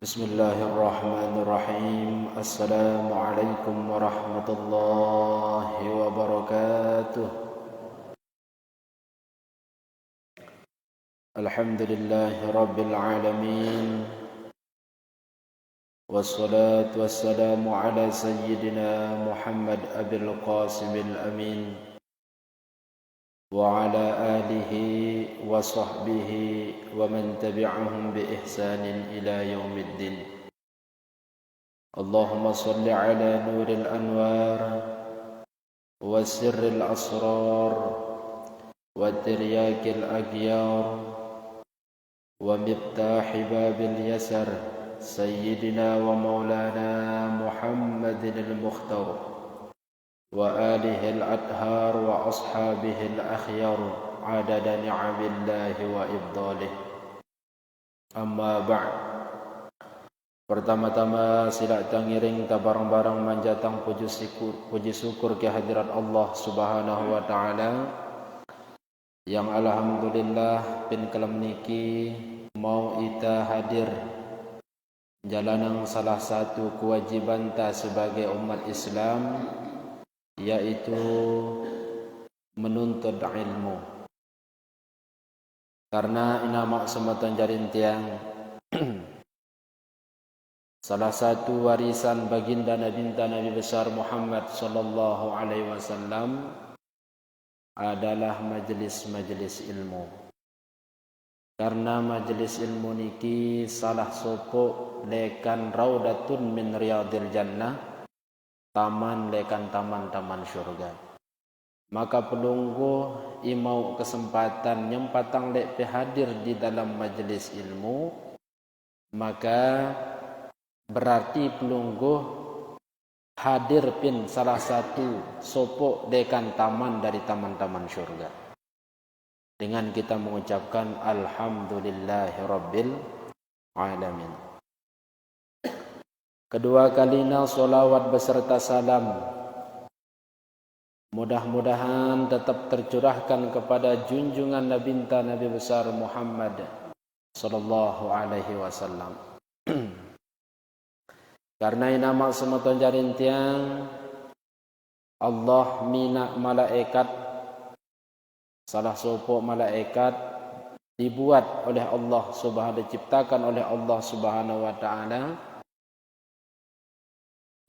Bismillahirrahmanirrahim. Assalamualaikum warahmatullahi wabarakatuh. Alhamdulillahi rabbil alamin. Wassalatu wassalamu ala sayyidina Muhammad abil qasimil amin wa ala alihi wa sahbihi wa man tabi'ahum bi ihsanin ila yaumiddin. Allahumma salli ala nuril anwar wa sirril asrar wa tiryakil aghyar wa miftahi babil yasar sayyidina wa maulana Muhammadin al-mukhtar wa alihi al-adhar wa ashabihi al-akhyar adada ni'amillahi wa ibdalih. Amma ba'd. Pertama-tama sila tangiring ta barang-barang manjatang puji syukur ke hadirat Allah Subhanahu wa taala yang alhamdulillah pin kalam niki mau ita hadir jalanang salah satu kewajiban ta sebagai umat Islam, yaitu menuntut ilmu. Karena inamak sematan jarin tiang salah satu warisan baginda Nabi besar Muhammad sallallahu alaihi wasallam adalah majelis-majelis ilmu. Karena majelis ilmu niki salah sopo lekan raudatun min riyadil jannah, taman lekan taman-taman syurga. Maka pelunggu imau kesempatan nyempatang lek hadir di dalam majelis ilmu, maka berarti pelunggu hadir pin salah satu sopok dekan taman dari taman-taman syurga. Dengan kita mengucapkan alhamdulillahi rabbil alamin. Kedua kalinya solawat beserta salam mudah-mudahan tetap tercurahkan kepada junjungan Nabi besar Muhammad sallallahu alaihi wasallam. Karena nama sematan jarin tiang Allah mina malaikat, salah sopok malaikat dibuat oleh Allah Subhanahu, diciptakan oleh Allah Subhanahu wa taala.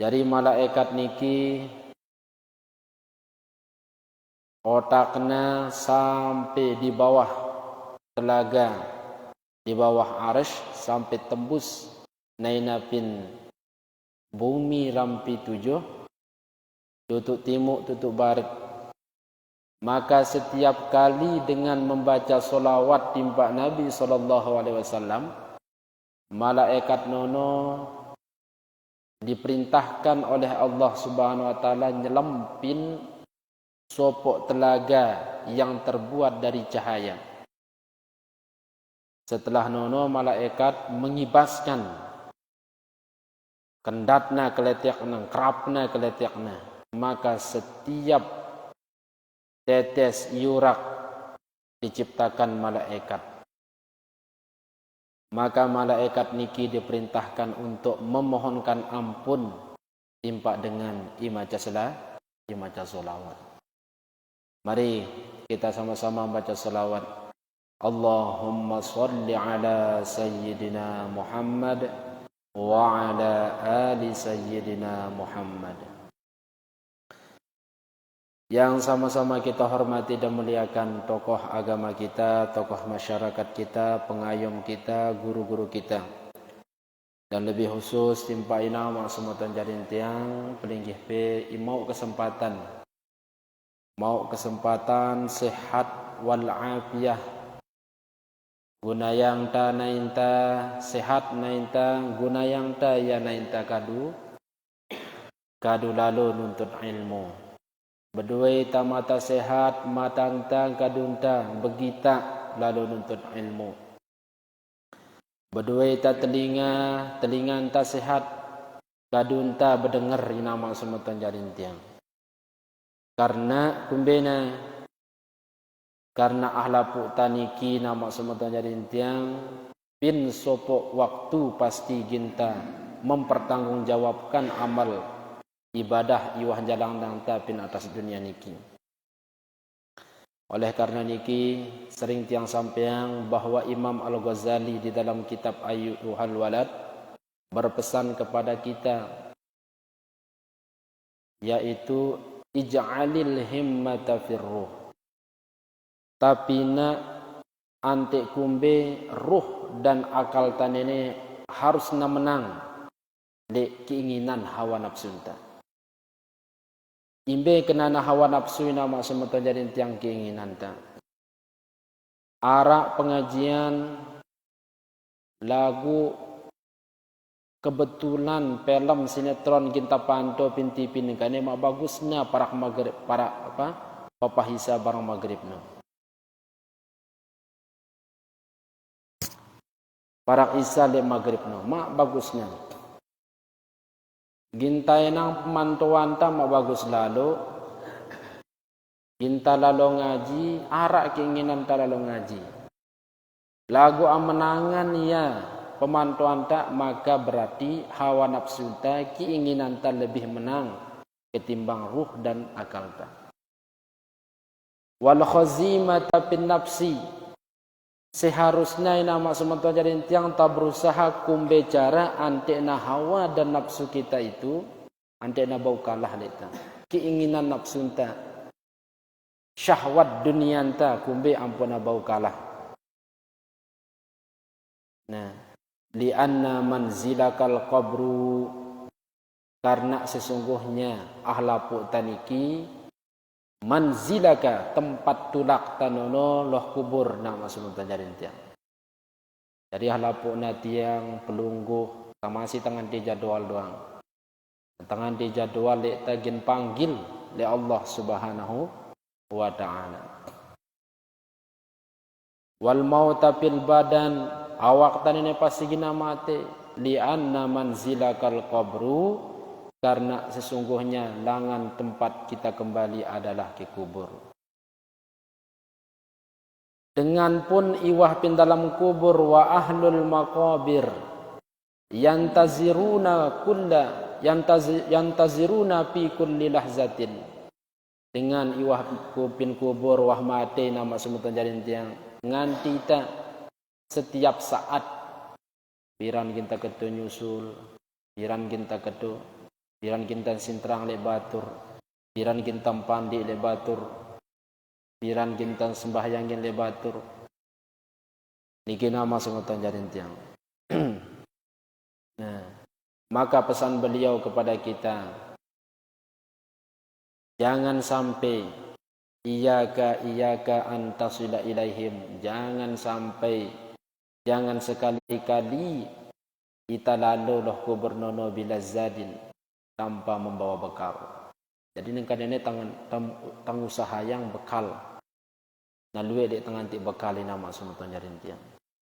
Jadi malaikat niki otakna sampai di bawah telaga, di bawah arsy sampai tembus naina pin bumi rampi 7, tutuk timur tutuk barat. Maka setiap kali dengan membaca solawat timpa Nabi SAW, malaikat nono diperintahkan oleh Allah Subhanahu wa taala nyelempin sopok telaga yang terbuat dari cahaya. Setelah nono malaikat mengibaskan kendatna keletiakna, kerapna keletiakna, maka setiap tetes yurak diciptakan malaikat. Maka malaikat niki diperintahkan untuk memohonkan ampun timpa dengan imaca solawat. Mari kita sama-sama baca solawat. Allahumma salli ala sayyidina Muhammad wa ala ali sayyidina Muhammad. Yang sama-sama kita hormati dan muliakan tokoh agama kita, tokoh masyarakat kita, pengayom kita, guru-guru kita. Dan lebih khusus timpa ina maksumatan jarin tiang pelinggih pe mau kesempatan sehat wal afiyah. Guna yang ta nainta sehat nainta, guna yang ta ya nainta kadu lalu nuntut ilmu. Berdua mata sehat, mata entang kadunta begita lalu nuntut ilmu. Berdua telinga entah sehat, kadunta berdengar nama sematan jarin tiang. Karena kumbena – karena ahla pu'taniki nama semata jarin tiang pin sopo waktu pasti ginta mempertanggungjawabkan amal ibadah iwah jalang dangta pin atas dunia niki. Oleh karena niki sering tiang sampeang bahwa Imam Al-Ghazali di dalam kitab Ayyuhal Walad berpesan kepada kita, yaitu ij'alil himmata firruh, tapina ante kumbe ruh dan akal tanene harus na menang de keinginan hawa nafsu ta. Imbe kenana hawa nafsu ina maksud jadi tiang keinginan ta. Arak pengajian lagu kebetulan film sinetron kita pantau pinti pin kane mak bagusnya para maghrib para apa papahisa barang maghrib no. Para isya le maghrib no mak bagusnya. Gintai nang pemantauan ta mak bagus lalu. Ginta lalu ngaji, arak keinginan ta lalu ngaji. Lagu amenangan ya pemantauan tak, maka berarti hawa nafsu tak, keinginan tak lebih menang ketimbang ruh dan akal tak. Wal khazimata bin nafsi, seharusnya ina maksud jadi tiang tak berusaha kumbecara antena hawa dan nafsu kita itu antena bau kalah leta. Keinginan nafsu tak, syahwat dunia tak kumbe ampuna bau kalah. Nah, lianna manzilakal qabru, karena sesungguhnya ahlapu taniki manzilaka tempat tulak tanono loh kubur nama maksud tajarin tiang. Jadi ahlapu natiang pelungguh masih tangan di jadwal doang. Tangan di jadwal le tagin panggil le Allah Subhanahu wa taala. Wal mauta fil badan, awak tanene pasti gina mate lianna manzilakal qabru, karena sesungguhnya langan tempat kita kembali adalah ke kubur. Dengan pun iwah pin dalam kubur wa ahlul maqabir yantaziruna fi kulli lahzatin. Dengan iwah pin kubur wah mate nama semutan jarin tiang nganti ta setiap saat piran kita ketu nyusul, piran kita ketu, piran kita sintrang le batur, piran kita pandi le batur, piran kita sembahyangin le batur. Niki nama semutan jarin tiang. Nah, maka pesan beliau kepada kita, jangan sampai iyyaka antasila ilaihim, jangan sekali-kali kita lalu loh kubernono bila zadin tanpa membawa bekal. Jadi nengkadene tang usaha yang bekal. Nalue dek tangan ti bekal nama semutan jarin tiang.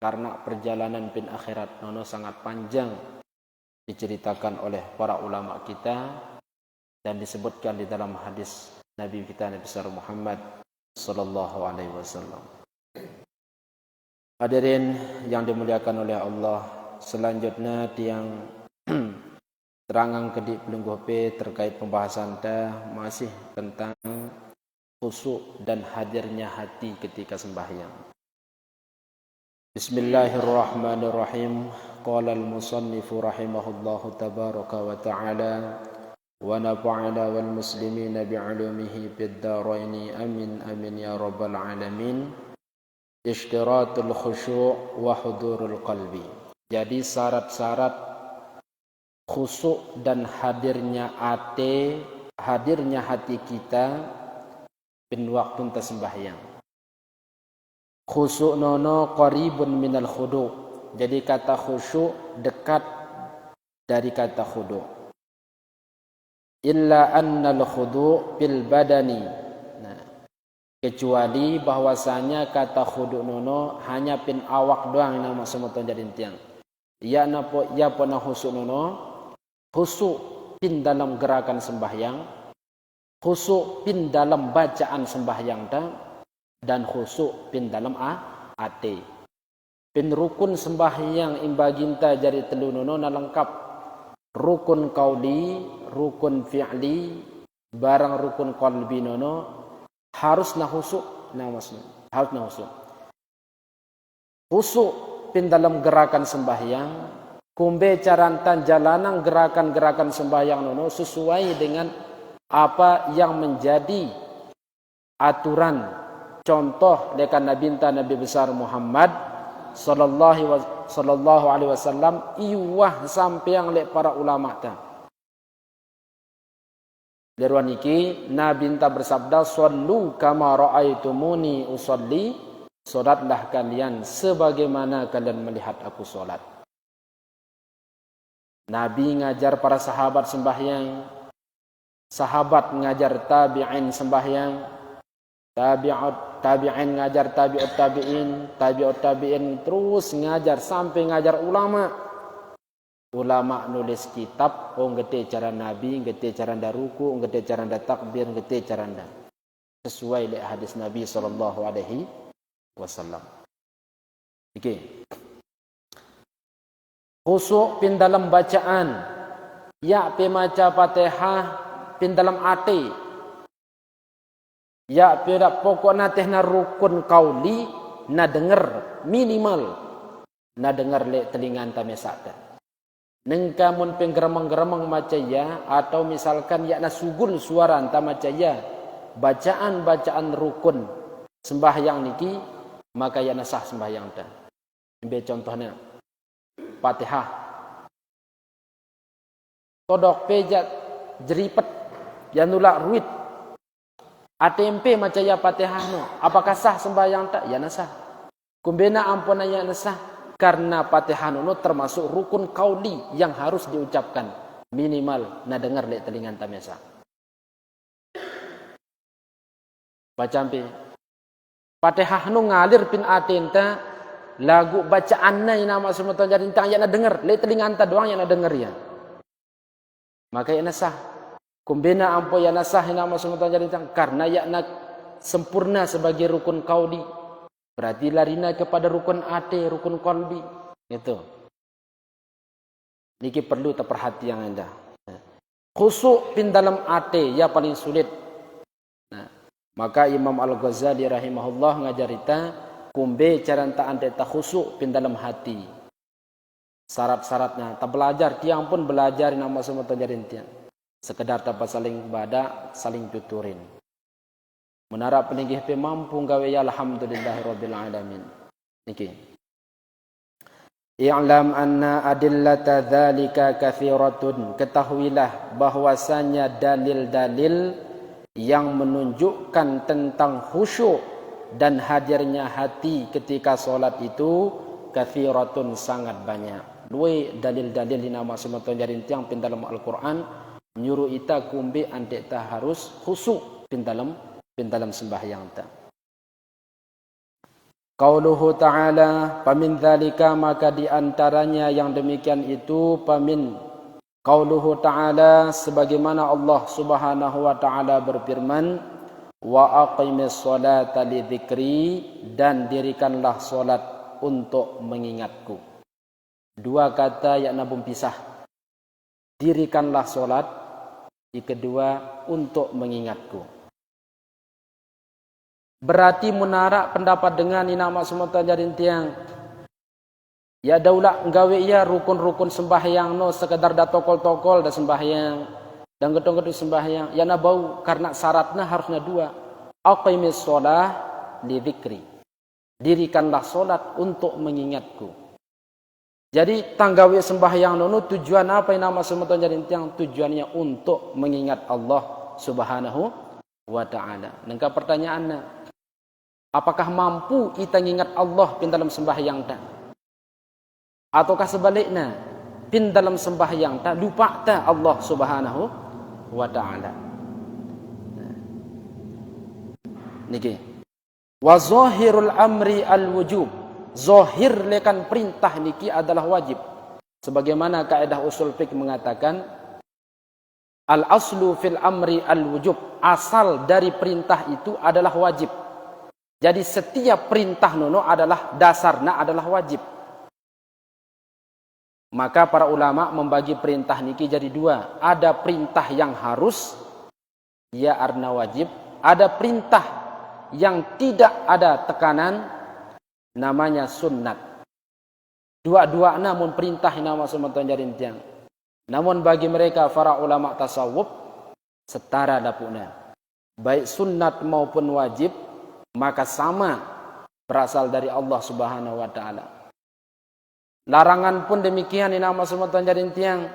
Karena perjalanan pin akhirat nono sangat panjang diceritakan oleh para ulama kita dan disebutkan di dalam hadis Nabi kita Nabi Muhammad sallallahu alaihi wasallam. Hadirin yang dimuliakan oleh Allah, selanjutnya tiang terangang kedik pelungguh P terkait pembahasan masih tentang khusyuk dan hadirnya hati ketika sembahyang. Bismillahirrahmanirrahim. Qala al-musannifu rahimahullahu tabaraka wa ta'ala wa nafa'ana wal muslimina bi'ulumihi fid dharain amin amin ya rabbal alamin. Ishtiratul khusyu' wa hudurul qalbi. Jadi syarat-syarat khusyuk dan hadirnya hati kita bin waktu sembahyang. Khusyuk nono qaribun minal khudu'. Jadi kata khusyuk dekat dari kata khudu'. Illa annal khudu' bil badani. Nah, kecuali bahwasanya kata khudu' nono hanya pin awak doang nama semutan jadi tiang. Ya pernah khusyuk nono, khusyuk pin dalam gerakan sembahyang, khusyuk pin dalam bacaan sembahyang dan khusyuk pin dalam ate. pin rukun sembahyang imbaginta jadi telunono na lengkap. Rukun qauli, rukun fi'li, barang rukun qalbi nono harus na husuk na maksud. Harus na husuk. Husuk pin dalam gerakan sembahyang, kumbe carantan jalanan gerakan-gerakan sembahyang nono sesuai dengan apa yang menjadi aturan contoh lekan Nabi besar Muhammad sallallahu alaihi wasallam iwah sampeang lek para ulama ta. Derwan iki Nabi bersabda sallu kama raaitumuni usolli, salatlah kalian sebagaimana kalian melihat aku salat. Nabi ngajar para sahabat sembahyang, sahabat ngajar tabi'in sembahyang, tabi'in ngajar tabi'ut tabi'in terus ngajar sampai ngajar ulama. Ulama nulis kitab, ngete cara Nabi, ngete cara ruku, ngete cara takbir, ngete cara sesuai dengan hadis Nabi sallallahu alaihi wasallam. Okey. Khusuk pin dalam bacaan, ya pe maca Fatihah pin dalam ati. Ya pe pokokna teh na rukun qauli na denger minimal na denger le telingan ta mesata. Nengkamun penggeremang-geremang maca ya atau misalkan ya na sugul suara anta maca ya bacaan-bacaan rukun sembahyang niki maka ya na sah sembahyang ta. Ambil contohnya Fatihah. Todok pejat jeripet ya nulak ruit. ATMP maca ya Fatihah no. Apakah sah sembahyang tak? Ya na sah. Kumbena ampun ya na sah. Karena Fatihah no termasuk rukun qauli yang harus diucapkan minimal na dengar lek telingan tamesa. Baca ampe Fatihah no ngalir pin atenta lagu bacaanna ina maksud jadi tang ya na dengar lek telingan ta doang ya na dengar ya. Maka ya na sah. Kumbena ampo ya na sah ina maksud jadi tang karena ya na sempurna sebagai rukun qauli. Berarti larina kepada rukun ate, rukun qalbi. Itu. Niki perlu terperhatian anda. Khusuk pin dalam ate ya paling sulit. Nah, maka Imam Al-Ghazali rahimahullah ngajarita kumbe caranta ante ta khusuk pin dalam hati. Syarat-syaratnya. Tak belajar, tiang pun belajar nama semua tajarin tiang. Sekedar tanpa saling ibadah, saling tuturin. Menarap peningih pe mampu gawe ya alhamdulillahirabbil alamin. Niki. I'lam anna adillata dzalika katsiratun. Ketahuilah bahwasanya dalil-dalil yang menunjukkan tentang khusyuk dan hadirnya hati ketika solat itu katsiratun sangat banyak. Dua dalil-dalil nama semata jarin tiang pin dalam Al-Qur'an nyuruh ita kumbe ante ta harus khusyuk pin dalam sembahyang ta. Qauluhu ta'ala pamin dzalika maka di antaranya yang demikian itu pamin qauluhu ta'ala sebagaimana Allah Subhanahu wa taala berfirman wa aqimis sholata lidzikri dan dirikanlah salat untuk mengingatku. Dua kata yang nabung pisah. Dirikanlah salat, yang kedua untuk mengingatku. Berarti menarak pendapat dengan ini nama semata jarin tiang. Ya daulah nggawe ya rukun-rukun sembahyang no sekedar da tokol-tokol da sembahyang dan gedung-gedung sembahyang. Ya na bau karena syaratnya harusnya dua. Aqimis shalah li dzikri. Dirikanlah salat untuk mengingatku. Jadi tanggawe sembahyang no tujuan apa yang nama semata jarin tiang? Tujuannya untuk mengingat Allah Subhanahu wa taala. Nengka pertanyaannya apakah mampu kita mengingat Allah pin dalam sembahyang tak? Ataukah sebaliknya pin dalam sembahyang tak lupa tak Allah Subhanahu wa taala? Niki. Wa zahirul amri al-wujub. Zahir lekan perintah niki adalah wajib. Sebagaimana kaidah usul fiqh mengatakan al-aslu fil amri al-wujub. Asal dari perintah itu adalah wajib. Jadi setiap perintah nono adalah dasarnya adalah wajib. Maka para ulama membagi perintah niki jadi dua. Ada perintah yang harus, ya arna wajib. Ada perintah yang tidak ada tekanan, namanya sunnat. Dua-dua namun perintah nama semeton jarin tiang. Namun bagi mereka para ulama tasawuf setara dapuna. Baik sunnat maupun wajib maka sama berasal dari Allah Subhanahu wa taala. Larangan pun demikian nama semeton jarin tiang.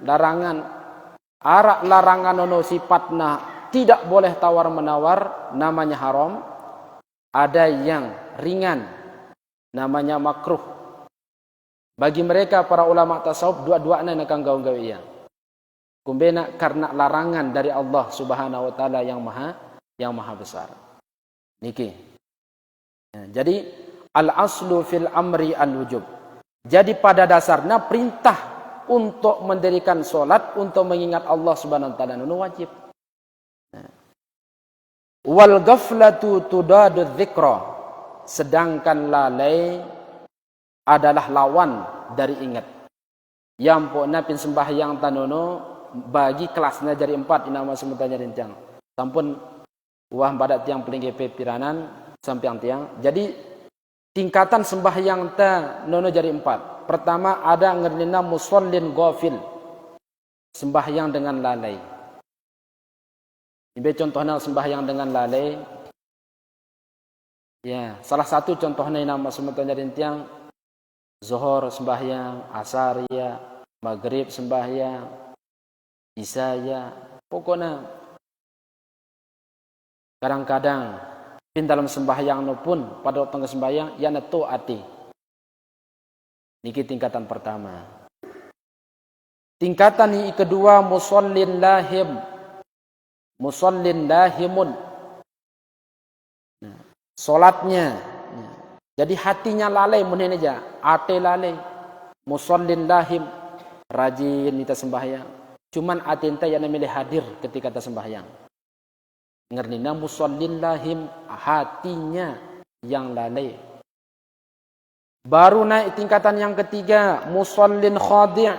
Larangan arak larangan ono sifatna tidak boleh tawar menawar, namanya haram. Ada yang ringan, namanya makruh. Bagi mereka para ulama tasawuf dua-duanya nakang gaung-gawe iya. Kumbena karena larangan dari Allah Subhanahu wa taala yang maha besar. Niki. Ya, jadi al-aslu fil amri al-wujub. Jadi pada dasarnya perintah untuk mendirikan solat untuk mengingat Allah Subhanahu wa taala itu wajib. Wal ghaflatu tudadu dzikra. Sedangkan lalai adalah lawan dari ingat. Yang pokna pin sembahyang tanono bagi kelasnya jadi 4 inama semuanya rincang. Sampun wah badak tiang peling GP piranan sampai tiang. Jadi tingkatan sembahyang ta nono jadi 4. Pertama ada ngerlina musallin ghafil. Sembahyang dengan lalai. Ini contohnya sembahyang dengan lalai. Ya, salah satu contohnya nama semuanya rincang. Zuhur sembahyang, asar ya, maghrib sembahyang, isya ya. Pokoknya kadang-kadang pin dalam sembahyang no pun pada waktu sembahyang ya netu ati. Niki tingkatan pertama. Tingkatan yang kedua musallin lahim. Musallin lahimun. Nah, salatnya jadi hatinya lalai menen aja, ate lalai. Musallin lahim, rajin kita sembahyang. Cuman ate enta yang milih hadir ketika kita sembahyang. Ngernina musallin lahim, hatinya yang lalai. Baru naik tingkatan yang ketiga, musallin khadi'.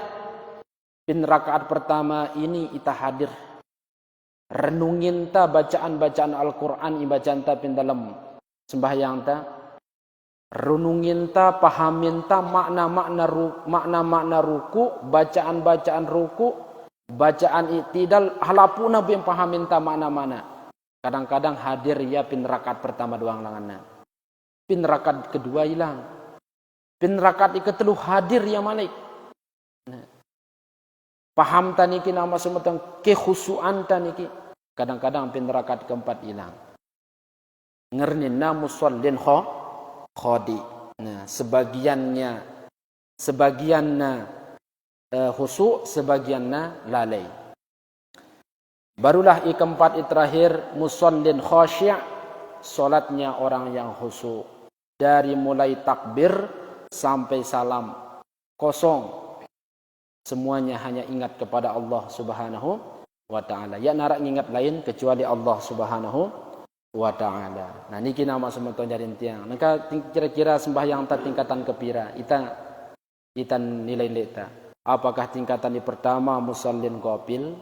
Pin rakaat pertama ini kita hadir. Renungin ta bacaan-bacaan Al-Qur'an bacaan ta pin dalam sembahyang ta. Renungin ta, pahamin ta makna-makna ruku, bacaan-bacaan ruku, bacaan iktidal, halapuna bin pahamin ta makna-makna. Kadang-kadang hadir ya pin rakaat pertama doang langanna. Pin rakaat kedua hilang. Pin rakaat ketelu hadir ya malik. Nah. Paham taniki nama semetang kekhusuan taniki. Kadang-kadang pin rakaat keempat hilang. Ngernina musallin khadi. Nah, sebagiannya khusu, sebagiannya lalai. Barulah keempat terakhir musallin khasyi', salatnya orang yang khusu. Dari mulai takbir sampai salam kosong. Semuanya hanya ingat kepada Allah Subhanahu wa taala. Ya narak ingat lain kecuali Allah Subhanahu wa ta'ala. Nah niki nama semeton jarin tiang. Maka kira-kira sembahyang ta tingkatan kepira. Ita nilai leta. Apakah tingkatan di pertama musallin ghafil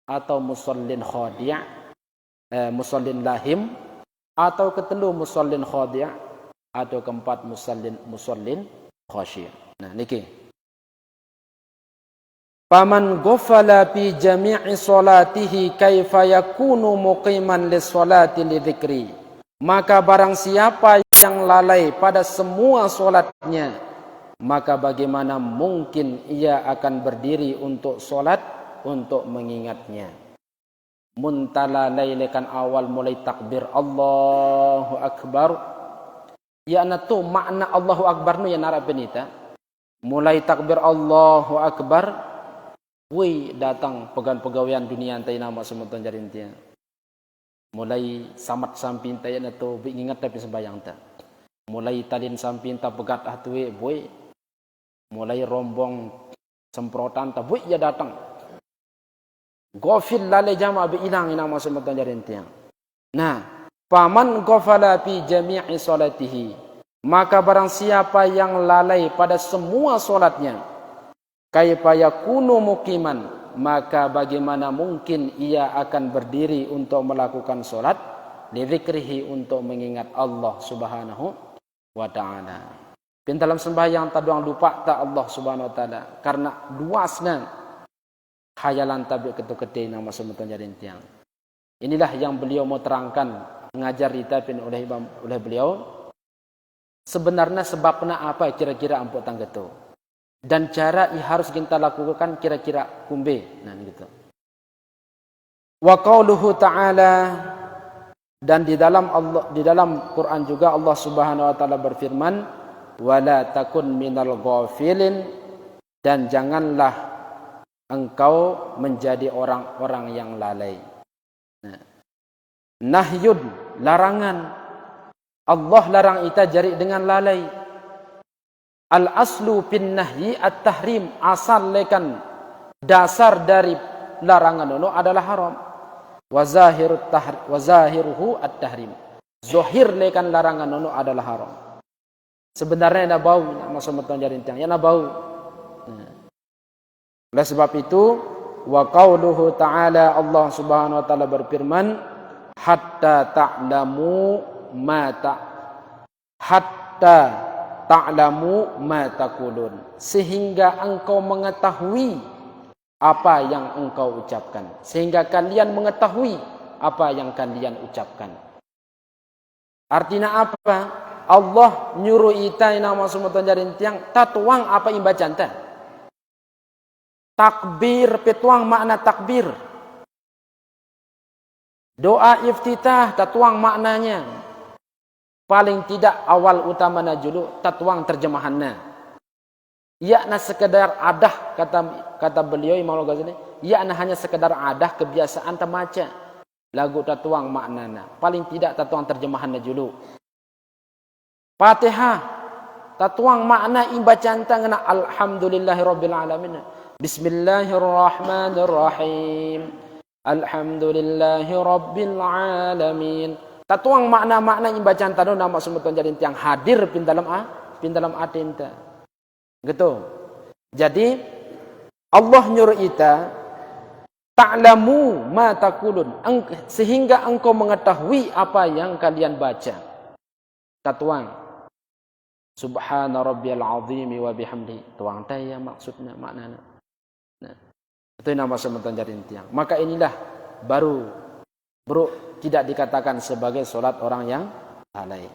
atau musallin khadi', musallin lahim, atau ketelu musallin khadi', atau keempat musallin khasyi'. Nah niki. Faman ghafala fi jami'i salatihi kaifa yakunu muqiman lis-salati lidzikri. Maka barang siapa yang lalai pada semua salatnya, maka bagaimana mungkin ia akan berdiri untuk salat untuk mengingatnya. Muntalalai lekan awal mulai takbir Allahu akbar. Ya natu makna Allahu akbar nu ya nara benita. Mulai takbir Allahu akbar. Woi datang pegan-pegawaian dunia antai nama semutan jarin dia. Mulai samat samping taya nato ingat tapi sembayang ta. Mulai talin samping ta pegat atwe boy. Mulai rombong semprotan ta boy ya datang. Ghafil lalai jama be ilang nama semutan jarin dia. Nah, Faman ghafala fi jami'i salatihi, maka barang siapa yang lalai pada semua solatnya, kaifa yakunu muqiman, maka bagaimana mungkin ia akan berdiri untuk melakukan solat, lidzikrihi, untuk mengingat Allah Subhanahu wa ta'ala. Pin dalam sembahyang taduang lupa tak Allah Subhanahu wa ta'ala, karena luasnya khayalan tabi ketu-ketu nama semeton jadin tiang. Inilah yang beliau mau terangkan, mengajar kita pin oleh beliau. Sebenarnya sebabnya apa kira-kira ampuk tanggetu, dan cara harus kita lakukan kira-kira kumbe. Nah gitu. Wa qauluhu ta'ala, dan di dalam Quran juga Allah Subhanahu wa taala berfirman, wala takun minal ghafilin, dan janganlah engkau menjadi orang-orang yang lalai. Nah. Nahyun, larangan. Allah larang kita jari dengan lalai. Al aslu fin nahyi at-tahrim, asal lekan dasar dari larangan itu adalah haram. Wa zahiruhu at-tahrim, zahir lekan larangan itu adalah haram. Sebenarnya ada bau, maksud meton jari tiang, ya ada bau. Oleh sebab itu, wa qauluhu ta'ala, Allah Subhanahu wa taala berfirman, hatta ta'lamu ma taqulun, sehingga engkau mengetahui apa yang engkau ucapkan, sehingga kalian mengetahui apa yang kalian ucapkan. Artinya apa? Allah nyuruh kita nama semeton jarin tiang tatuang apa imbacaan teh. Takbir, petuang makna takbir. Doa iftitah tatuang maknanya. Paling tidak awal utama najulu tatuang terjemahannya. Yakna sekedar adah, kata beliau Imam Al-Ghazali, yakna hanya sekedar adah kebiasaan temaca lagu tatuang maknanya. Paling tidak tatuang terjemahannya dulu. Fatihah tatuang makna imbacaan tangna alhamdulillahirabbil alamin. Bismillahirrahmanirrahim. Alhamdulillahirabbil alamin. Tatuang makna-makna imbacaan tanu nama semeton jadi yang hadir pin dalam atinta. Gitu. Jadi Allah nyuruh kita ta'lamu ma taqulun, sehingga engkau mengetahui apa yang kalian baca. Tatuang subhana rabbiyal azim wa bihamdi, tuang taya maksudnya maknanya. Nah, itu nama semeton jadi tiang. Maka inilah baru tidak dikatakan sebagai solat orang yang lalai.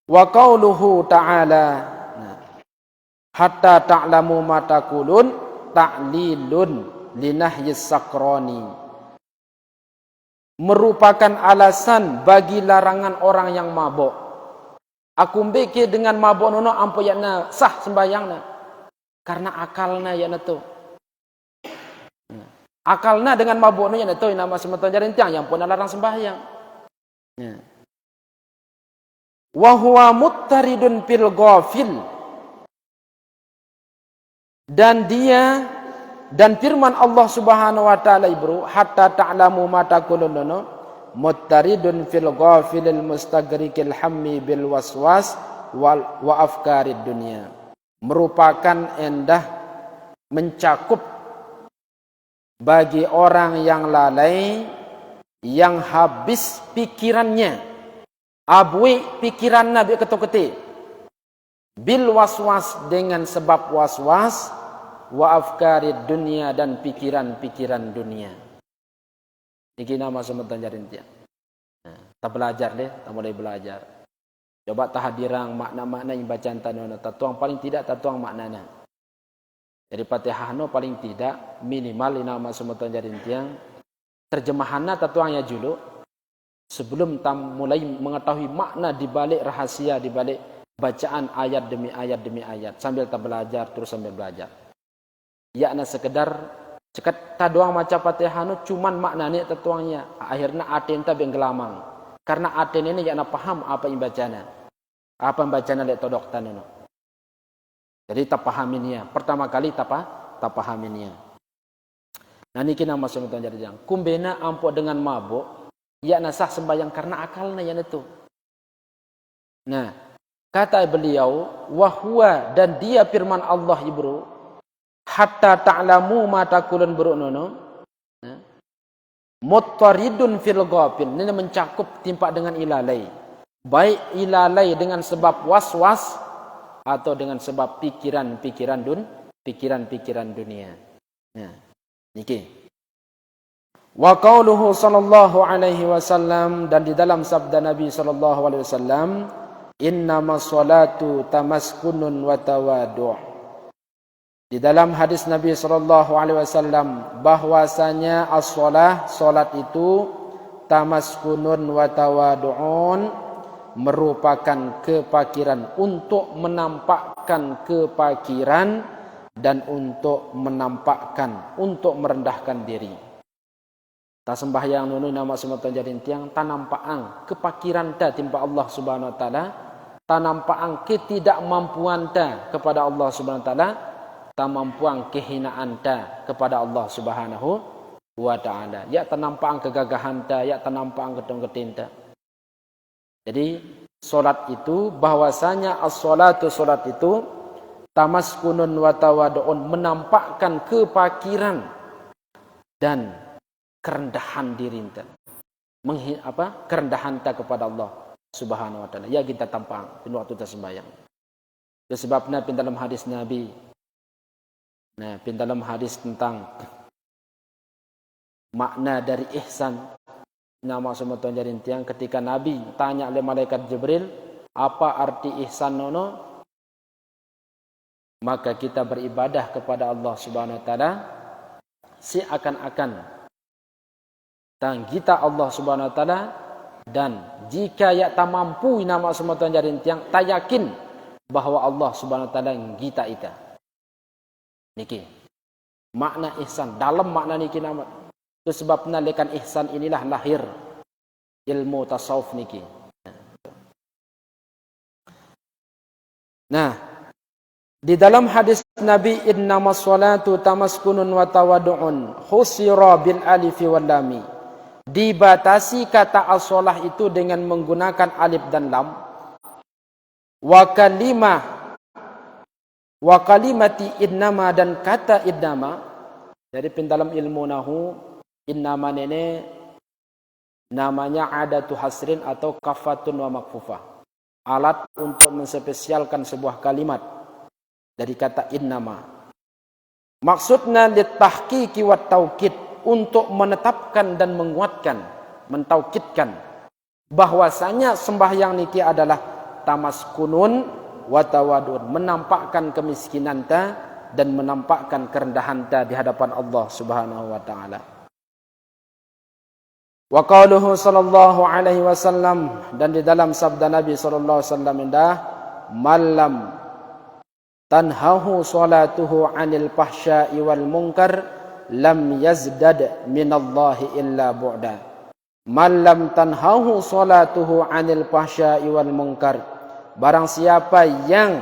Wa qauluhu ta'ala, hatta ta'lamu ma taqulun ta'lilun linahyis sakrani, merupakan alasan bagi larangan orang yang mabuk. Aku mbeke dengan mabuk nono ampuyana sah sembayangna, karena akalna ya tu. Akalna dengan mabuknya itu nama semeton jarin tiang yang pun larang sembahyang. Wa huwa muttaridun fil ghafil, dan firman Allah Subhanahu wa taala ibru hatta ta'lamu ma taqulun muttaridun fil ghafilil mustagriqil hammi bil waswas wa afkarid dunya, merupakan endah mencakup bagi orang yang lalai, yang habis pikirannya, abui pikirannya ketuk-ketik, bil waswas, dengan sebab waswas, wa afkarid dunia, dan pikiran-pikiran dunia. Iki nama semeton jarin tiang. Tak belajar deh, tak mulai belajar. Coba tahadirang makna-makna yang bacaan tanona, tatuang paling tidak tatuang maknanya. Jadi Fatihah no paling tidak minimal nama semeton jarin tiang terjemahannya tatuangnya dulu sebelum mulai mengetahui makna dibalik rahasia, dibalik bacaan ayat demi ayat sambil tak belajar terus sambil belajar. Yakna sekedar doang maca Fatihah no cuman maknanya tatuangnya, akhirnya aten tak benggelamang karena aten ini yakna paham apa yang bacana, apa yang bacana lek todok taneno. Jadi tak pahaminnya. Pertama kali tak pahaminnya. Nah ini kita masuk ke jadi kumbena ampuk dengan mabuk Ya nasah sembahyang karena akalnya yang itu. Nah, kata beliau, wahwa dan dia firman Allah ibro, hatta ta'lamu ma taqulun berunono. Muttaridun fil ghafil. Ini mencakup timpak dengan ilalai. Baik ilalai dengan sebab was-was atau dengan sebab pikiran-pikiran dunia. Nah, niki. Wa qauluhu sallallahu alaihi wasallam, dan di dalam sabda Nabi sallallahu alaihi wasallam, innamas salatu tamaskunun wa tawadu'. Di dalam hadis Nabi sallallahu alaihi wasallam bahwasanya as-shalah, salat itu tamaskunun wa tawadu'un, merupakan kepakiran, untuk menampakkan kepakiran dan untuk menampakkan, untuk merendahkan diri. Ta sembahyang nunu nama semata jadi tiang tanampaang kepakiran ta timpa Allah Subhanahu wa taala, tanampaang ketidakmampuan ta kepada Allah Subhanahu wa taala, tamampuan kehinaan ta kepada Allah Subhanahu wa taala. Ya tanampaang kegagahan ta, ya tanampaang ketong-ketin ta. Jadi salat itu bahwasanya as-salatu, salat itu tamaskunun wa tawadu'un, menampakkan kepakiran dan kerendahan diri kita. Kerendahan kita kepada Allah Subhanahu wa taala. Ya kita tampang pada waktu kita sembahyang. Itu sebabnya dalam hadis Nabi. Nah, dalam hadis tentang makna dari ihsan, nama semua tuan-tuan tiang, ketika Nabi tanya oleh malaikat Jibril, apa arti ihsan nono? Maka kita beribadah kepada Allah Subhanahu wa taala seakan-akan kita Allah Subhanahu wa taala, dan jika ya tak mampu nama semua tuan-tuan tiang, tak yakin bahwa Allah Subhanahu wa taala kita ita. Niki makna ihsan dalam makna niki nama. Itu sebabnya lekan ihsan inilah lahir ilmu tasawuf niki. Nah, di dalam hadis Nabi, innamas salatu tamaskunun wa tawadu'un, khusira bil alifi wal lami. Dibatasi kata as-shalah itu dengan menggunakan alif dan lam. Wa kalimati innama, dan kata innama. Jadi dalam ilmu nahu, innama ini namanya adatu hasrin atau kafatun wa makfufah. Alat untuk menspesialkan sebuah kalimat dari kata innama. Maksudnya litahqiqi wat taukid, untuk menetapkan dan menguatkan, mentaukidkan bahwasanya sembahyang niki adalah tamaskunun wa tawadun, menampakkan kemiskinan ta dan menampakkan kerendahan ta di hadapan Allah Subhanahu wa taala. Wa qauluhu sallallahu alaihi wasallam, dan di dalam sabda Nabi sallallahu alaihi wasallam indah, malam tanhahu salatuhu 'anil fahsya'i wal munkar lam yazdad minallahi illa bu'da. Malam tanhahu salatuhu 'anil fahsya'i wal munkar, barang siapa yang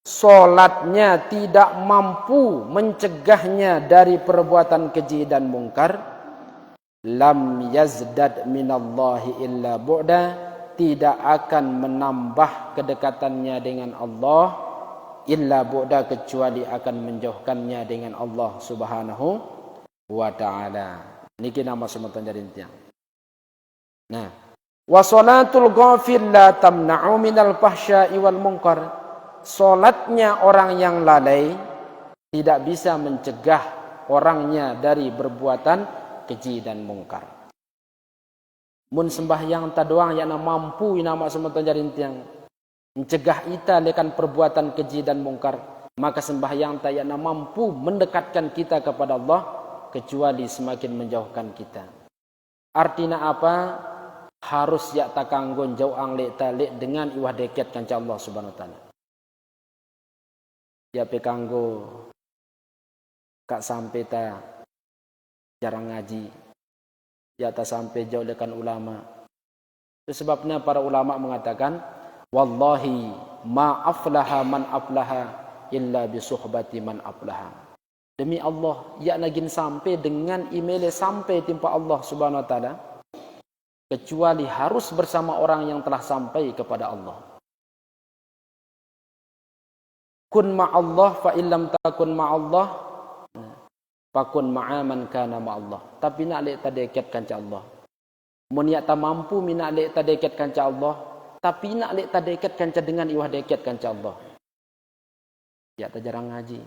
solatnya tidak mampu mencegahnya dari perbuatan keji dan mungkar, lam yazdad minallahi illa bu'da, tidak akan menambah kedekatannya dengan Allah, illa bu'da, kecuali akan menjauhkannya dengan Allah Subhanahu wa taala. Niki nama semeton jadi tiang. Nah, wa salatul ghafil la tamna'u minal fahsya'i wal munkar. Salatnya orang yang lalai tidak bisa mencegah orangnya dari berbuatan keji dan mungkar. Mun sembahyang ta doang yang mampu nama semeton jadi tiang mencegah ita lekan perbuatan keji dan mungkar, maka sembahyang ta yang mampu mendekatkan kita kepada Allah, kecuali semakin menjauhkan kita. Artinya apa? Harus ya takanggon jauh anglek talik dengan iwah deket kanca Allah Subhanahu wa taala. Ya pekanggo kak sampai ta jarang ngaji, ya ta sampai jauh dekan ulama. Itu sebabnya para ulama mengatakan, wallahi ma aflaha man aflaha illa bi suhbati man aflaha. Demi Allah, ya nagin sampai dengan email sampai timpa Allah Subhanahu wa taala, kecuali harus bersama orang yang telah sampai kepada Allah. Kun ma'allah fa illam takun ma'allah fakun ma'aman kana ma'allah. Tapi nak lek tadekat kanca Allah. Mun yak ta mampu mina lek tadekat kanca Allah, tapi nak lek tadekat kanca dengan iwah dekat kanca Allah. Ya ta jarang ngaji.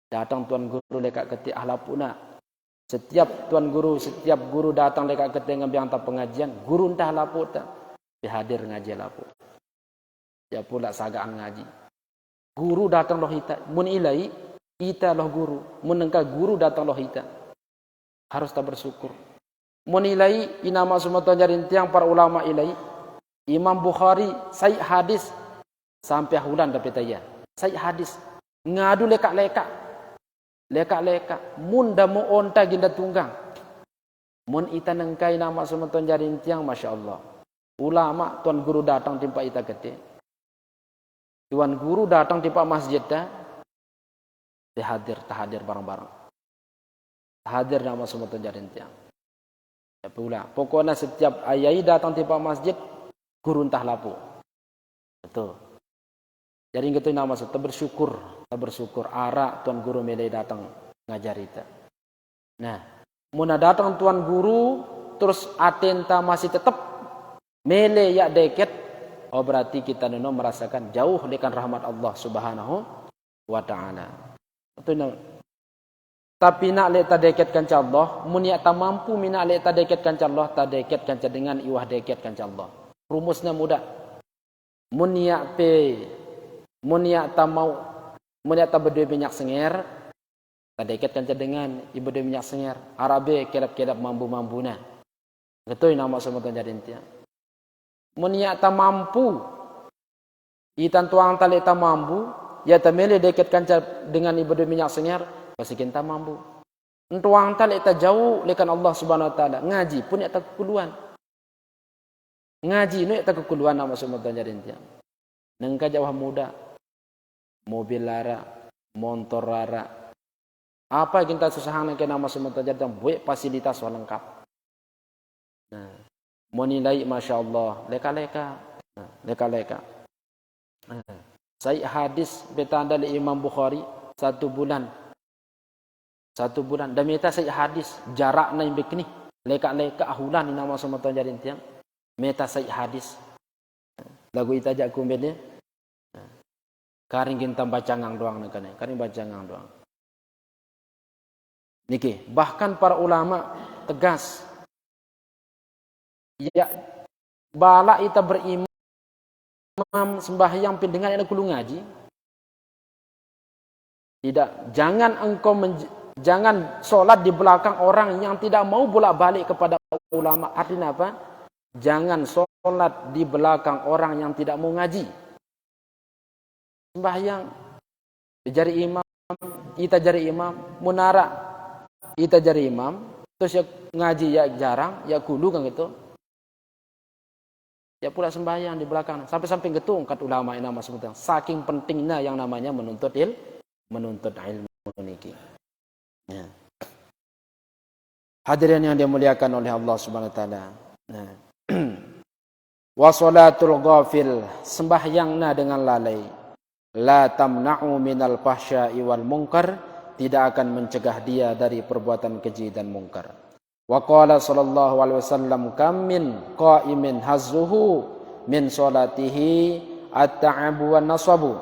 Datang tuan guru dekat ketik ahlapuna. Setiap guru datang dekat ketik ngambil hantar pengajian, guru entah lapu tak. Dia hadir ngaji lapu. Dia pula sagaan ngaji. Guru datang loh hita. Mun ilai, ita loh guru. Mun engkau guru datang loh hita. Harus tak bersyukur. Mun ilai, inama semua tuan tiang para ulama ilai. Imam Bukhari, Sayyid hadis. Sampai hulan dapat tanya. Sayyid hadis. Ngadu lekak-lekak. Lekak-lekak. Mun dah mu onta ginda tunggang. Mun ita nengkai nama semua tuan tiang, Masya Allah. Ulama, tuan guru datang timpa ita ketik. Tuan guru datang di pak masjid dah, dia hadir bareng-bareng. Hadir nama semua tuan tiang. Ya pula, pokoknya setiap ayai datang di pak masjid, guru entah lapu. Betul. Jadi gitu nama kita bersyukur. Arak tuan guru melai datang ngajar kita. Nah, muna datang tuan guru, terus atenta masih tetap melai ya deket. Oh berarti kita nono merasakan jauh dengan rahmat Allah Subhanahu wa taala. Tapi nak lek tadekat kanca Allah, mun yak ta mampu mina lek tadekat kanca Allah, tadekat kanca dengan iwah dekat kanca Allah. Rumusnya mudah. Mun yak ta berdua minyak senger, tadekat kanca dengan ibu berdua minyak senger. Arabe kelap-kelap mambu-mambuna. Betul nama semua tuan jadi intian. Mun yak ta mampu, itan tuang tali ta mampu, ya ta mele dekat kanca dengan ibadah minyak senger, pasti kita mampu. Tuang tali ta jauh lekan Allah Subhanahu wa taala, ngaji pun yak ta kekuluan. Ngaji nu yak ta kekuluan nama semua tuan jadi intian. Nengka jauh muda, mobil lara, motor lara. Apa yang kita susahan ke nama semua tuan jadi buat fasilitas lengkap. Nah, menilai Masya Allah leka-leka. Saya hadis betanda li Imam Bukhari 1 bulan dan meta saya hadis jarak na imbek ni leka-leka ahulan ni nama sama tuan jadi tiang meta saya hadis lagu ita jak kumbede karing kita bacangang doang nakane karing bacangang doang niki bahkan para ulama tegas ya bala ita berimam sembahyang dengan ada kulu ngaji. Tidak, jangan solat di belakang orang yang tidak mau bolak-balik kepada ulama. Artinya apa? Jangan solat di belakang orang yang tidak mau ngaji. Sembahyang jari imam, ita jari imam, munara ita jari imam, terus ya ngaji ya jarang, ya kulu kan gitu. Ya pula sembahyang di belakang sampai getung kat ulama ini nama sebutan saking pentingnya yang namanya menuntut ilmu niki. Ya. Hadirin yang dimuliakan oleh Allah Subhanahu wa taala. Nah. Wa salatul ghafil sembahyangna dengan lalai la tamna'u minal fahsya'i wal munkar tidak akan mencegah dia dari perbuatan keji dan mungkar. Wa qala sallallahu alaihi wasallam kam min qa'imin hazzuhu min salatihi at-ta'abu wan nasabu.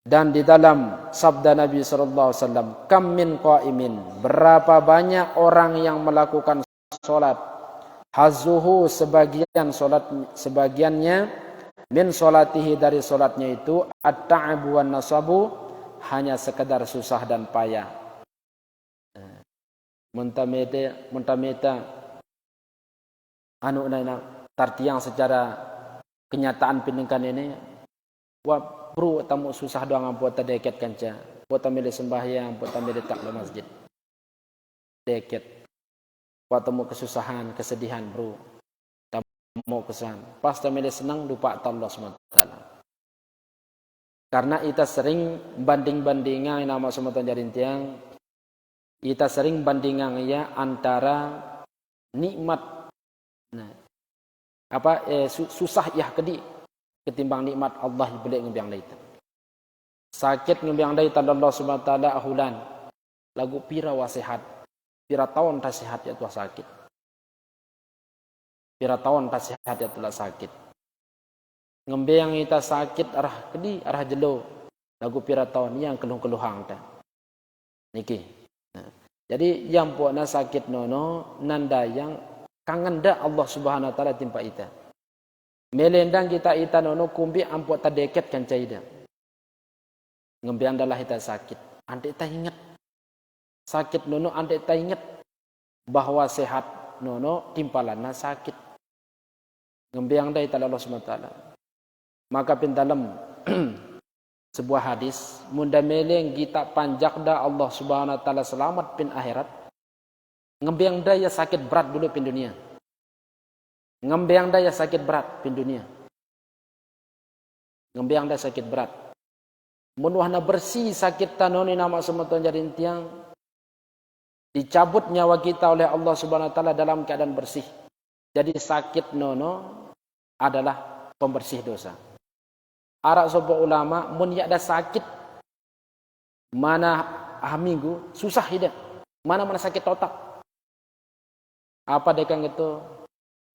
Dan di dalam sabda Nabi sallallahu alaihi wasallam kam min qa'imin berapa banyak orang yang melakukan salat hazzuhu sebagiannya min salatihi dari salatnya itu at-ta'abu wan nasabu hanya sekedar susah dan payah. Mentameta anu nana tartiang secara kenyataan peningkan ini wa bro tamu susah doang buat deket kanca buat tamile sembahyang buat tamile takbir masjid deket buat tamu kesusahan kesedihan bro tamu kesan pas tamile senang lupa Allah SWT karena kita sering banding-bandingan nama semua jarin tiang. Kita sering bandingan ya antara nikmat Nah, susah yah kedi ketimbang nikmat Allah boleh ngembiang daitan. Sakit ngembiang daitan Allah Subhanahu wa taala ahulan. Lagu pira wasihat. Pira tahun tak sehat ya tuah sakit. Pira tahun tak sehat ya tulah sakit. Ngembiang ita sakit arah kedi arah jelo. Lagu pira tahun yang keluh-keluhang ta. Niki. Nah, jadi yang puakna sakit nono nanda yang kangen dah Allah Subhanahu wa taala timpa ita. Melendang kita ita nono kumbi ampuat tadeket kan caida. Ngembiang dalah ita sakit. Andai ta ingat sakit nono, andai ta ingat bahwa sehat nono timpalana sakit. Ngembiang dah ita Allah Subhanahu wa taala. Maka pindalam sebuah hadis, munda meleng kita panjak dah Allah Subhanahu wa taala selamat pin akhirat. Ngembiang dah ya sakit berat dulu pin dunia. Ngembiang dah ya sakit berat pin dunia. Ngembiang dah sakit berat. Menuhna bersih sakit tanoni nama semeton jadi tiang. Dicabut nyawa kita oleh Allah Subhanahu wa taala dalam keadaan bersih. Jadi sakit nono adalah pembersih dosa. Arak sebuah ulama mun ada sakit mana minggu susah hidup. Mana sakit otak. Apa dekang itu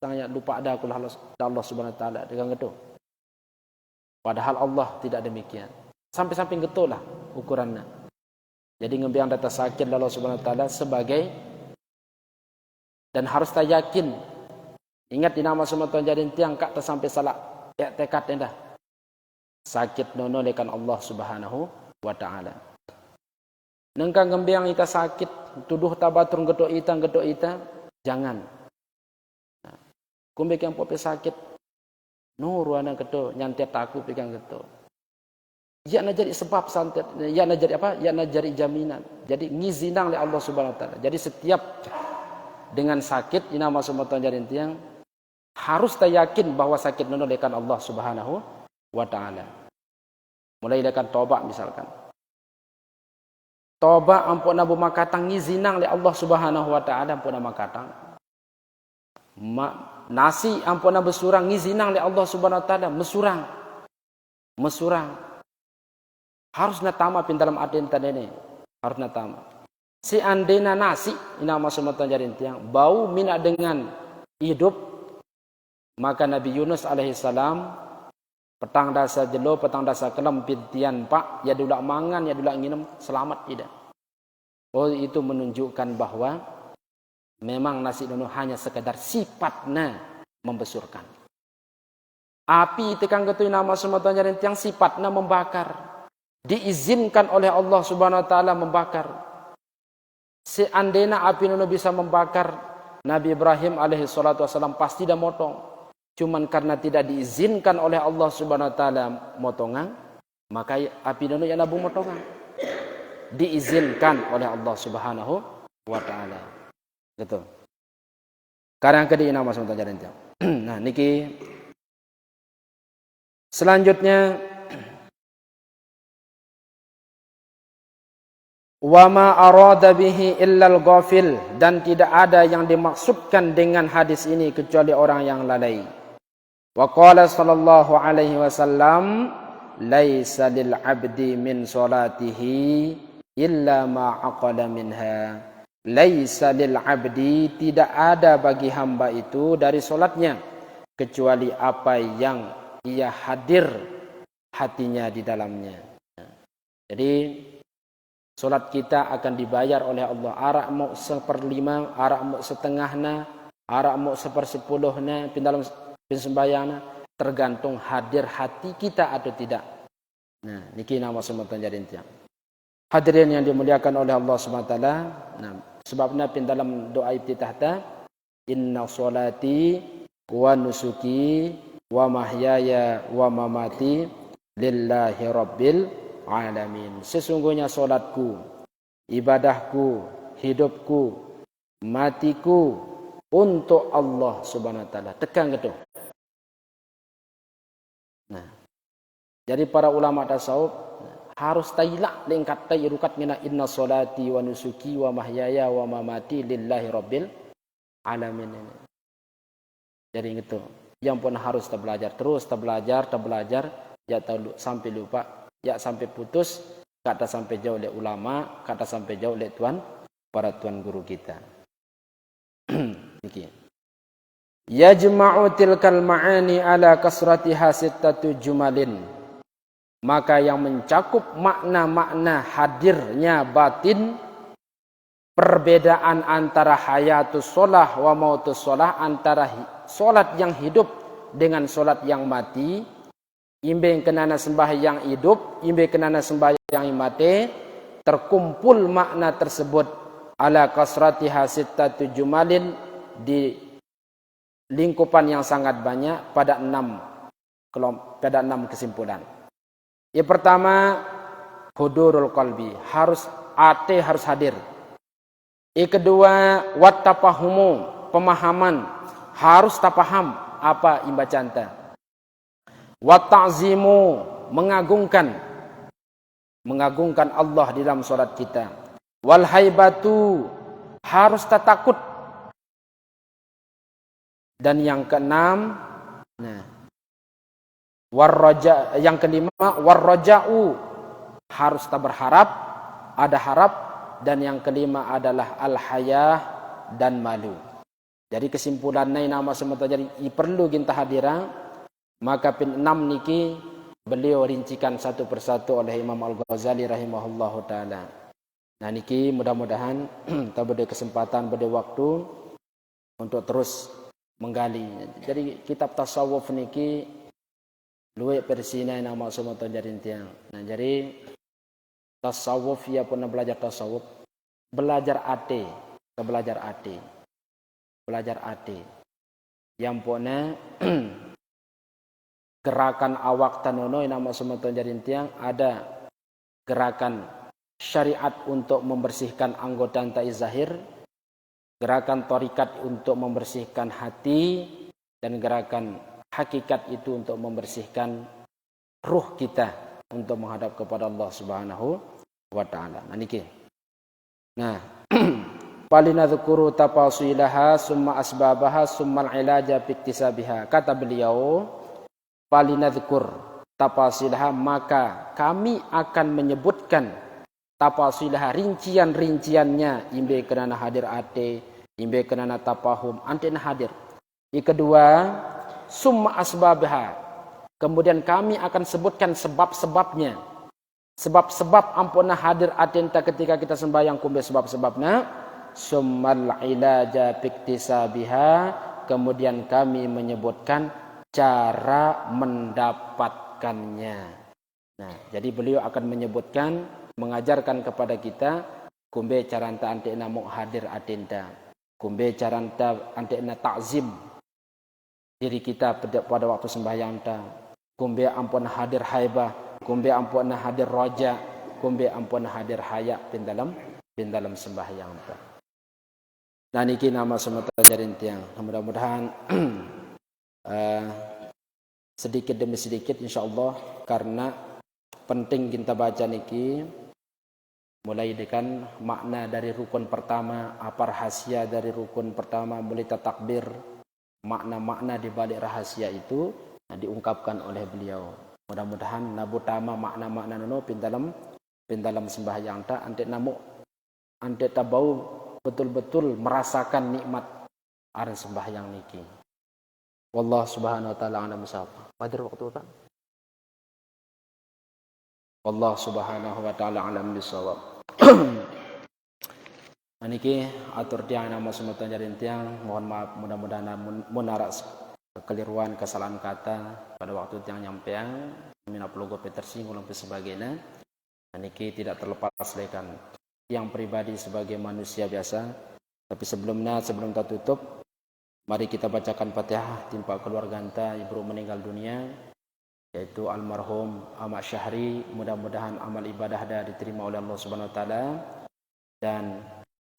sangat lupa ada aku Allah Subhanahu wa taala dekang itu. Padahal Allah tidak demikian. Sampai-sampai getul lah ukurannya. Jadi ngembiang data sakit Allah Subhanahu wa taala sebagai dan harus tak yakin. Ingat di nama semua tuan jadi tiang kak tak sampai salah ya tekad dah. Sakit nono lekan Allah Subhanahu wa taala. Nengkang ngembiang ita sakit tuduh tabatur gedok ita jangan. Nah, kumbek yang pope sakit nuruana gedok nyantet aku pegang gedok. Ya nak jadi sebab santet, ya nak jadi apa? Ya nak jadi jaminan. Jadi ngizinang oleh Allah Subhanahu wa taala. Jadi setiap dengan sakit ina masuk moton jadi tiang harus tak yakin bahwa sakit nono lekan Allah Subhanahu wa taala. Mulai lekan tobat misalkan. Tobat ampun nabu makatang ngizinang oleh Allah Subhanahu wa taala ampun makatang. Nasi ampun nabu surang ngizinang oleh Allah Subhanahu wa taala mesurang. Harus natama pin dalam aden tadene. Harus natama. Si andena nasi ina masuk matan jarin tiang bau mina dengan hidup maka Nabi Yunus alaihi salam petang dasa jelo petang dasa kelam pintian pak ya dulak mangan ya dulak nginem selamat tidak. Oh itu menunjukkan bahwa memang nasi nono hanya sekedar sifatnya membesurkan. Api tekan ketu ina masuk matan jarin tiang sifatnya membakar. Diizinkan oleh Allah Subhanahu wa taala membakar. Seandainya api nono bisa membakar, Nabi Ibrahim alaihi salatu wasallam pasti dah motong. Cuman karena tidak diizinkan oleh Allah Subhanahu wa taala motongan, maka api nono ya nabu motongan. Diizinkan oleh Allah Subhanahu wa taala. Gitu. Karang kedi ina masuk tajaran tiang. Nah, niki selanjutnya wa ma arada bihi illal ghafil dan tidak ada yang dimaksudkan dengan hadis ini kecuali orang yang lalai. Wa qala sallallahu alaihi wasallam laisa lil abdi min salatihi illa ma aqala minha. Laisa lil abdi tidak ada bagi hamba itu dari salatnya kecuali apa yang ia hadir hatinya di dalamnya. Jadi solat kita akan dibayar oleh Allah. Arak mau 1/5, arak mau setengahna, arak mau 1/10 dalam sembahyangna tergantung hadir hati kita atau tidak. Nah, niki nama semeton jadi tiang. Hadirin yang dimuliakan oleh Allah Subhanahu wa taala. Nah, sebabnya dalam doa iftitah inna sholati wa nusuki wa mahyaya wa mamati lillahi rabbil alamin. Sesungguhnya solatku, ibadahku, hidupku, matiku untuk Allah Subhanahu wa taala. Tekan gitu. Nah, jadi para ulama tasawuf harus tailak lengkat tayrukat mina inna solati wa nusuki wa mahyaya wa mamati lillahi rabbil alamin. Jadi gitu. Yang pun harus kita belajar terus, kita belajar, ya tahu sampai lupa, ya sampai putus, kata sampai jauh oleh ulama, kata sampai jauh oleh para tuan guru kita. Niki. Yajma'u tilkal ma'ani ala kasratiha sittatu jumalin. Maka yang mencakup makna-makna hadirnya batin, perbedaan antara hayatus sholah wa mautus sholah, antara solat yang hidup dengan solat yang mati, imbe kenana sembahyang hidup, imbe kenana sembahyang mati, terkumpul makna tersebut ala kasratiha sittatu jumalin, di lingkupan yang sangat banyak pada 6 kesimpulan. Yang pertama, hudurul qalbi, harus hadir. Yang kedua, wattafahumu, pemahaman, harus tapaham apa imbacanta. Watta'zimu, mengagungkan Allah di dalam salat kita. Wal haibatu, harus takut. Dan yang keenam, yang kelima, warraja'u, harus tak berharap, ada harap. Dan yang kelima adalah al-hayah dan malu. Jadi kesimpulannya nama semata jadi perlu kita hadirang. Maka pin 6 niki beliau rincikan satu persatu oleh Imam Al-Ghazali rahimahullahu taala. Nah niki mudah-mudahan kita beri kesempatan, beri waktu untuk terus menggali. Jadi kitab tasawuf niki luwih persina nama semata jadi tiang. Nah jadi tasawuf ya pun belajar tasawuf, belajar ate yang puna gerakan awak tanono nama semata jadi tiang, ada gerakan syariat untuk membersihkan anggota antai zahir, gerakan tarikat untuk membersihkan hati, dan gerakan hakikat itu untuk membersihkan ruh kita untuk menghadap kepada Allah Subhanahu wa taala. Nah niki. Nah, palinadhkuru tafasilaha summa asbabaha summa al-ilaja bi iktisabiha. Kata beliau, palinadhkur tafasilaha, maka kami akan menyebutkan tafasilaha, rincian-rinciannya, imbe kenana hadir ate, imbe kenana tapahum, antena hadir. Yang kedua, summa asbabaha, kemudian kami akan sebutkan sebab-sebabnya. Sebab-sebab ampuna hadir atenta ketika kita sembahyang, kumbe sebab-sebabnya. Summal ilaja biktisabiha, kemudian kami menyebutkan cara mendapatkannya. Nah, jadi beliau akan menyebutkan, mengajarkan kepada kita kumbe cara anta antena mau hadir atenta. Kumbe cara anta antena ta'zim diri kita pada waktu sembahyang ta. Kumbe ampun hadir haibah, kumbe ampun hadir roja, kumbe ampun hadir haya pin dalam sembahyang ta. Nah niki nama semata jarin tiang. Mudah-mudahan sedikit demi sedikit insyaallah, karena penting kita baca niki mulai dengan makna dari rukun pertama, apa rahasia dari rukun pertama, mulai takbir, makna-makna di balik rahasia itu diungkapkan oleh beliau. Mudah-mudahan nabutama makna-makna nono pin dalam sembahyang ta ante tabau betul-betul merasakan nikmat aran sembahyang niki. Wallah subhanahu wa ta'ala a'lam bissawab. Pada waktu Pak. Allah subhanahu wa ta'ala a'lam bissawab. Niki atur tiang nama semata jarin tiang, mohon maaf, mudah-mudahan munaras kekeliruan, kesalahan kata pada waktu tiang nyampeang, mina pelugo tersinggung sampai sebagainya. Niki tidak terlepas dengan yang pribadi sebagai manusia biasa. Tapi sebelum kita tutup, mari kita bacakan Fatihah timpa keluarga anta ibu meninggal dunia, yaitu almarhum Ahmad Syahri. Mudah-mudahan amal ibadah dah diterima oleh Allah Subhanahu wa taala, dan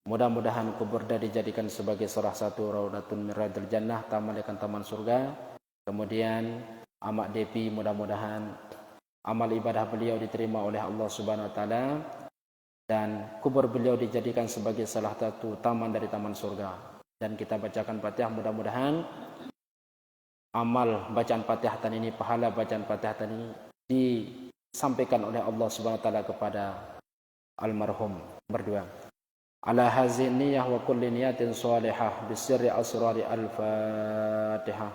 mudah-mudahan kubur dah dijadikan sebagai salah satu raudatun min riyadil jannah, taman surga. Kemudian Ahmad Depi, mudah-mudahan amal ibadah beliau diterima oleh Allah Subhanahu wa taala, dan kubur beliau dijadikan sebagai salah satu taman dari taman surga. Dan kita bacakan Fatihah, mudah-mudahan amal bacaan Fatihah ini, pahala bacaan Fatihah ini disampaikan oleh Allah Subhanahu wa taala kepada almarhum berdua. Ala hazihi niyyah wa kulli niyatin shalihah bisirri asrari al-Fatihah.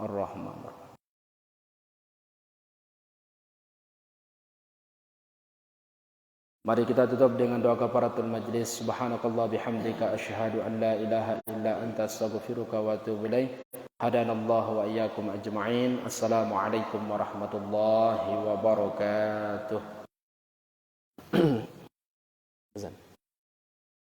Ar-Rahman. Mari kita tutup dengan doa kafaratul majlis. Subhanakallah bihamdika asyhadu an la ilaha illa anta astaghfiruka wa atubu ilaik. Hadanallahu wa iyyakum ajma'in. Assalamualaikum warahmatullahi wabarakatuh.